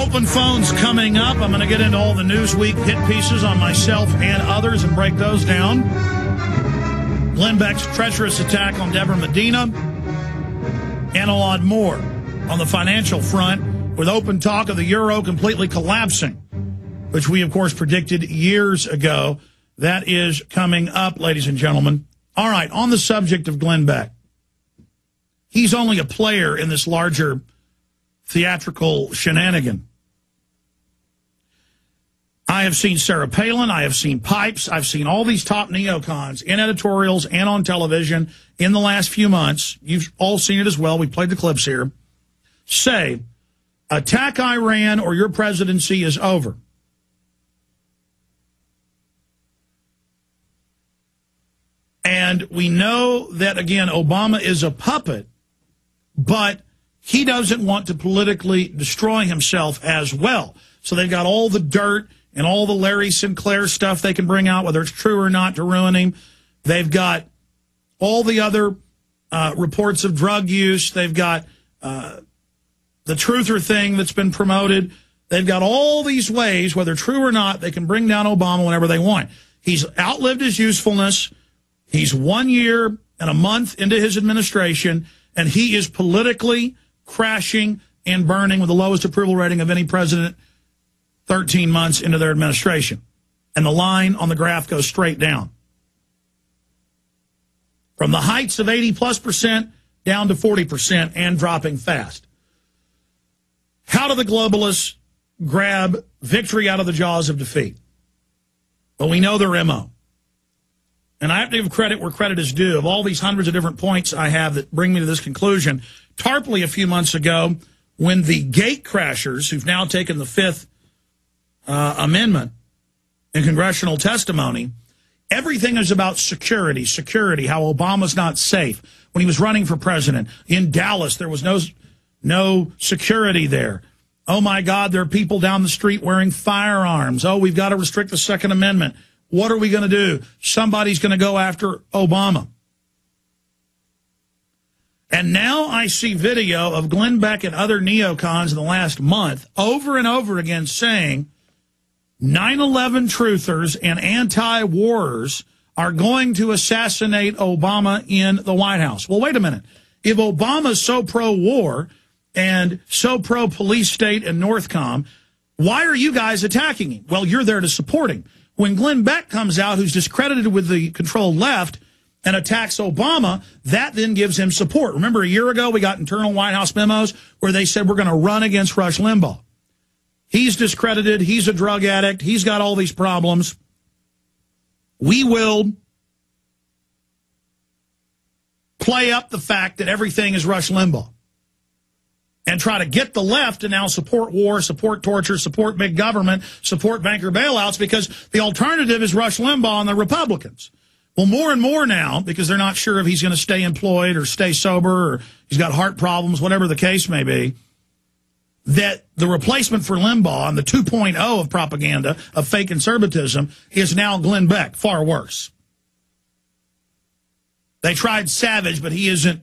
Open phones coming up. I'm going to get into all the Newsweek hit pieces on myself and others and break those down. Glenn Beck's treacherous attack on Deborah Medina and a lot more on the financial front, with open talk of the euro completely collapsing, which we, of course, predicted years ago. That is coming up, ladies and gentlemen. All right, on the subject of Glenn Beck, he's only a player in this larger theatrical shenanigan. I have seen Sarah Palin, I have seen Pipes, I've seen all these top neocons in editorials and on television in the last few months. You've all seen it as well. We played the clips here. Say, attack Iran or your presidency is over. And we know that, again, Obama is a puppet, but he doesn't want to politically destroy himself as well. So they've got all the dirt and all the Larry Sinclair stuff they can bring out, whether it's true or not, to ruin him. They've got all the other reports of drug use. They've got the truther thing that's been promoted. They've got all these ways, whether true or not, they can bring down Obama whenever they want. He's outlived his usefulness. He's 1 year and a month into his administration, and he is politically crashing and burning with the lowest approval rating of any president 13 months into their administration. And the line on the graph goes straight down. From the heights of 80+% down to 40% and dropping fast. How do the globalists grab victory out of the jaws of defeat? Well, we know their MO. And I have to give credit where credit is due. Of all these hundreds of different points I have that bring me to this conclusion, Tarpley a few months ago, when the gate crashers, who've now taken the Fifth Amendment in congressional testimony, everything is about security, how Obama's not safe. When he was running for president in Dallas, there was no security there. Oh, my God, there are people down the street wearing firearms. Oh, we've got to restrict the Second Amendment. What are we going to do? Somebody's going to go after Obama. And now I see video of Glenn Beck and other neocons in the last month over and over again saying 9/11 truthers and anti-warers are going to assassinate Obama in the White House. Well, wait a minute. If Obama's so pro-war and so pro-police state and Northcom, why are you guys attacking him? Well, you're there to support him. When Glenn Beck comes out, who's discredited with the controlled left, and attacks Obama, that then gives him support. Remember, a year ago, we got internal White House memos where they said we're going to run against Rush Limbaugh. He's discredited. He's a drug addict. He's got all these problems. We will play up the fact that everything is Rush Limbaugh and try to get the left to now support war, support torture, support big government, support banker bailouts, because the alternative is Rush Limbaugh and the Republicans. Well, more and more now, because they're not sure if he's going to stay employed or stay sober or he's got heart problems, whatever the case may be, that the replacement for Limbaugh and the 2.0 of propaganda, of fake conservatism, is now Glenn Beck, far worse. They tried Savage, but he isn't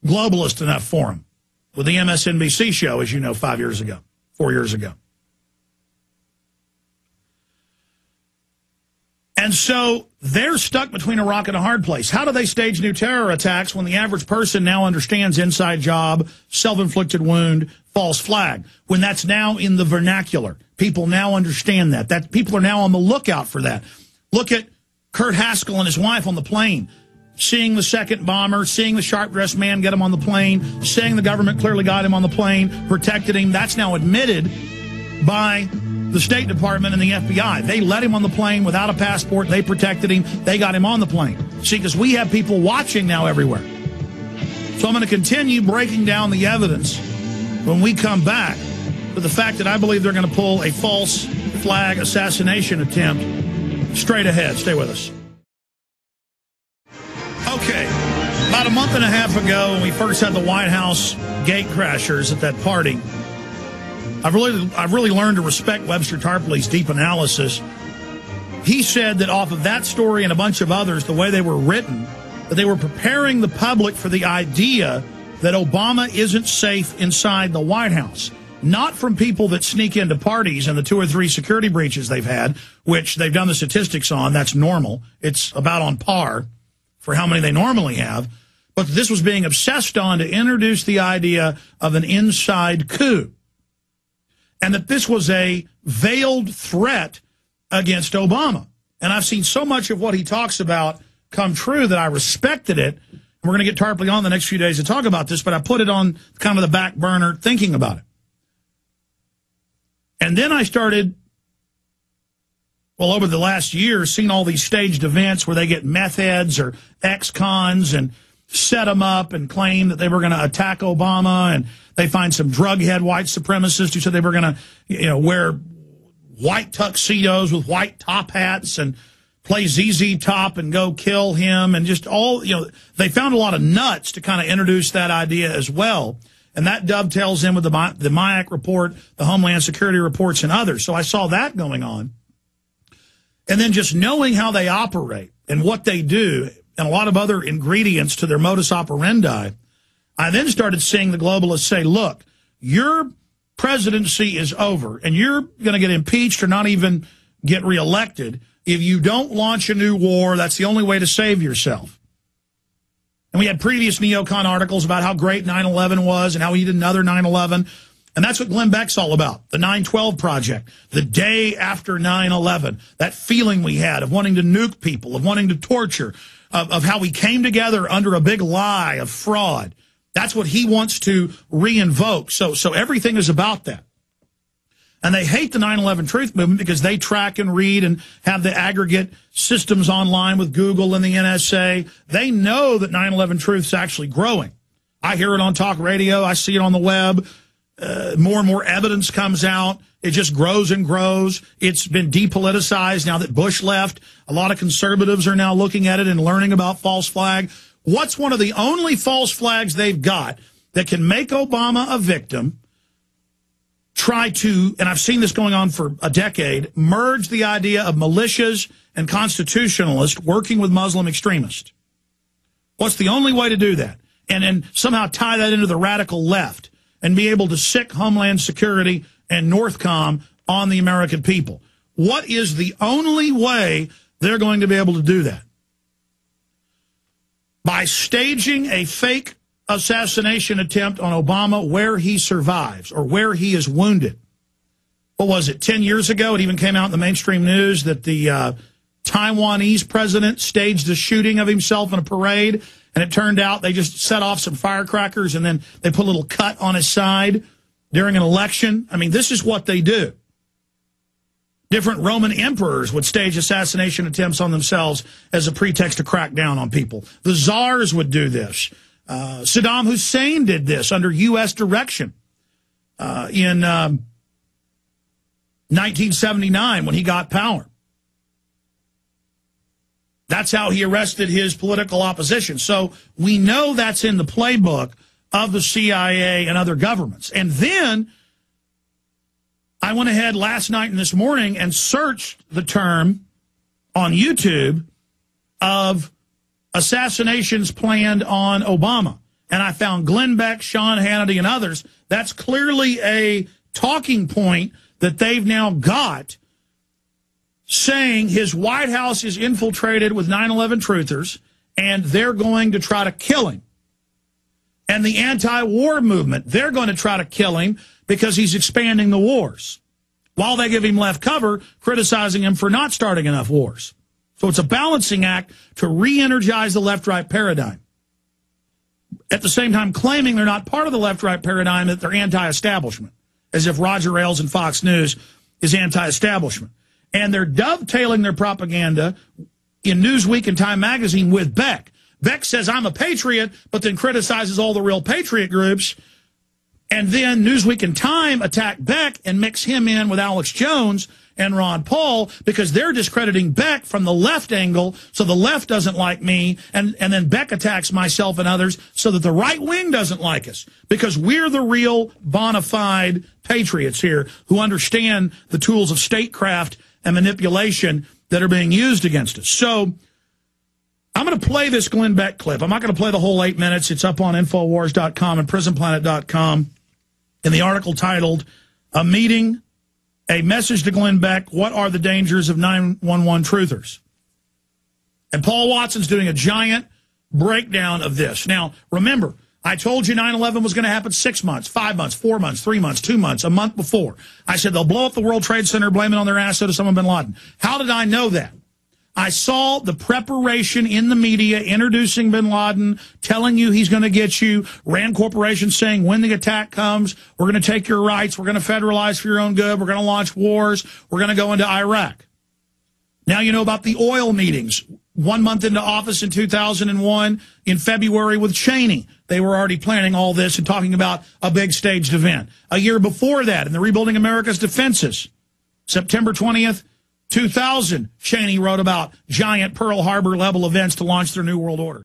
globalist enough for him, with the MSNBC show, as you know, 4 years ago. And so they're stuck between a rock and a hard place. How do they stage new terror attacks when the average person now understands inside job, self-inflicted wound, false flag, when that's now in the vernacular? People now understand that. People are now on the lookout for that. Look at Kurt Haskell and his wife on the plane, seeing the second bomber, seeing the sharp-dressed man get him on the plane, saying the government clearly got him on the plane, protected him. That's now admitted by the State Department and the FBI. They let him on the plane without a passport. They protected him. They got him on the plane. See, because we have people watching now everywhere. So I'm going to continue breaking down the evidence when we come back to the fact that I believe they're going to pull a false flag assassination attempt straight ahead. Stay with us. Okay, about a month and a half ago when we first had the White House gate crashers at that party, I've really learned to respect Webster Tarpley's deep analysis. He said that off of that story and a bunch of others, the way they were written, that they were preparing the public for the idea that Obama isn't safe inside the White House. not from people that sneak into parties and the 2 or 3 security breaches they've had, which they've done the statistics on. That's normal. It's about on par for how many they normally have. But this was being obsessed on to introduce the idea of an inside coup, and that this was a veiled threat against Obama. And I've seen so much of what he talks about come true that I respected it. We're going to get Tarpley on the next few days to talk about this, but I put it on kind of the back burner thinking about it. And then I started, well, over the last year, seeing all these staged events where they get meth heads or ex-cons and set them up and claim that they were going to attack Obama, and they find some drug head white supremacists who said they were going to, wear white tuxedos with white top hats and play ZZ Top and go kill him, and just all, they found a lot of nuts to kind of introduce that idea as well. And that dovetails in with the MIAC report, the Homeland Security reports, and others. So I saw that going on. And then just knowing how they operate and what they do and a lot of other ingredients to their modus operandi, I then started seeing the globalists say, look, your presidency is over, and you're going to get impeached or not even get reelected if you don't launch a new war. That's the only way to save yourself. And we had previous neocon articles about how great 9/11 was and how he did another 9/11. And that's what Glenn Beck's all about, the 9/12 Project, the day after 9/11, that feeling we had of wanting to nuke people, of wanting to torture, of how we came together under a big lie of fraud. That's what he wants to re-invoke. So everything is about that. And they hate the 9/11 Truth Movement because they track and read and have the aggregate systems online with Google and the NSA. They know that 9/11 Truth is actually growing. I hear it on talk radio. I see it on the web. More and more evidence comes out. It just grows and grows. It's been depoliticized now that Bush left. A lot of conservatives are now looking at it and learning about false flag. What's one of the only false flags they've got that can make Obama a victim? Try to, and I've seen this going on for a decade, merge the idea of militias and constitutionalists working with Muslim extremists. What's the only way to do that? And then somehow tie that into the radical left and be able to sick Homeland Security and Northcom on the American people. What is the only way they're going to be able to do that? By staging a fake assassination attempt on Obama where he survives or where he is wounded. What was it, 10 years ago? It even came out in the mainstream news that the Taiwanese president staged a shooting of himself in a parade, and it turned out they just set off some firecrackers and then they put a little cut on his side during an election. I mean, this is what they do. Different Roman emperors would stage assassination attempts on themselves as a pretext to crack down on people. The czars would do this. Saddam Hussein did this under U.S. direction in 1979 when he got power. That's how he arrested his political opposition. So we know that's in the playbook of the CIA and other governments. And then I went ahead last night and this morning and searched the term on YouTube of assassinations planned on Obama. And I found Glenn Beck, Sean Hannity, and others. That's clearly a talking point that they've now got, saying his White House is infiltrated with 9/11 truthers, and they're going to try to kill him. And the anti-war movement, they're going to try to kill him because he's expanding the wars, while they give him left cover, criticizing him for not starting enough wars. So it's a balancing act to re-energize the left-right paradigm. At the same time, claiming they're not part of the left-right paradigm, that they're anti-establishment, as if Roger Ailes and Fox News is anti-establishment. And they're dovetailing their propaganda in Newsweek and Time Magazine with Beck. Beck says, I'm a patriot, but then criticizes all the real patriot groups. And then Newsweek and Time attack Beck and mix him in with Alex Jones and Ron Paul because they're discrediting Beck from the left angle, so the left doesn't like me, and then Beck attacks myself and others so that the right wing doesn't like us, because we're the real bona fide patriots here who understand the tools of statecraft and manipulation that are being used against us. So I'm going to play this Glenn Beck clip. I'm not going to play the whole 8 minutes. It's up on Infowars.com and PrisonPlanet.com. in the article titled, "A Meeting, a Message to Glenn Beck, What Are the Dangers of 911 Truthers?" And Paul Watson's doing a giant breakdown of this. Now, remember, I told you 9/11 was going to happen 6 months, 5 months, 4 months, 3 months, 2 months, a month before. I said they'll blow up the World Trade Center, blame it on their asset Osama bin Laden. How did I know that? I saw the preparation in the media introducing bin Laden, telling you he's going to get you, Rand Corporation saying when the attack comes, we're going to take your rights, we're going to federalize for your own good, we're going to launch wars, we're going to go into Iraq. Now you know about the oil meetings. 1 month into office in 2001, in February with Cheney. They were already planning all this and talking about a big staged event. A year before that, in the Rebuilding America's Defenses, September 20th, 2000, Cheney wrote about giant Pearl Harbor level events to launch their New World Order.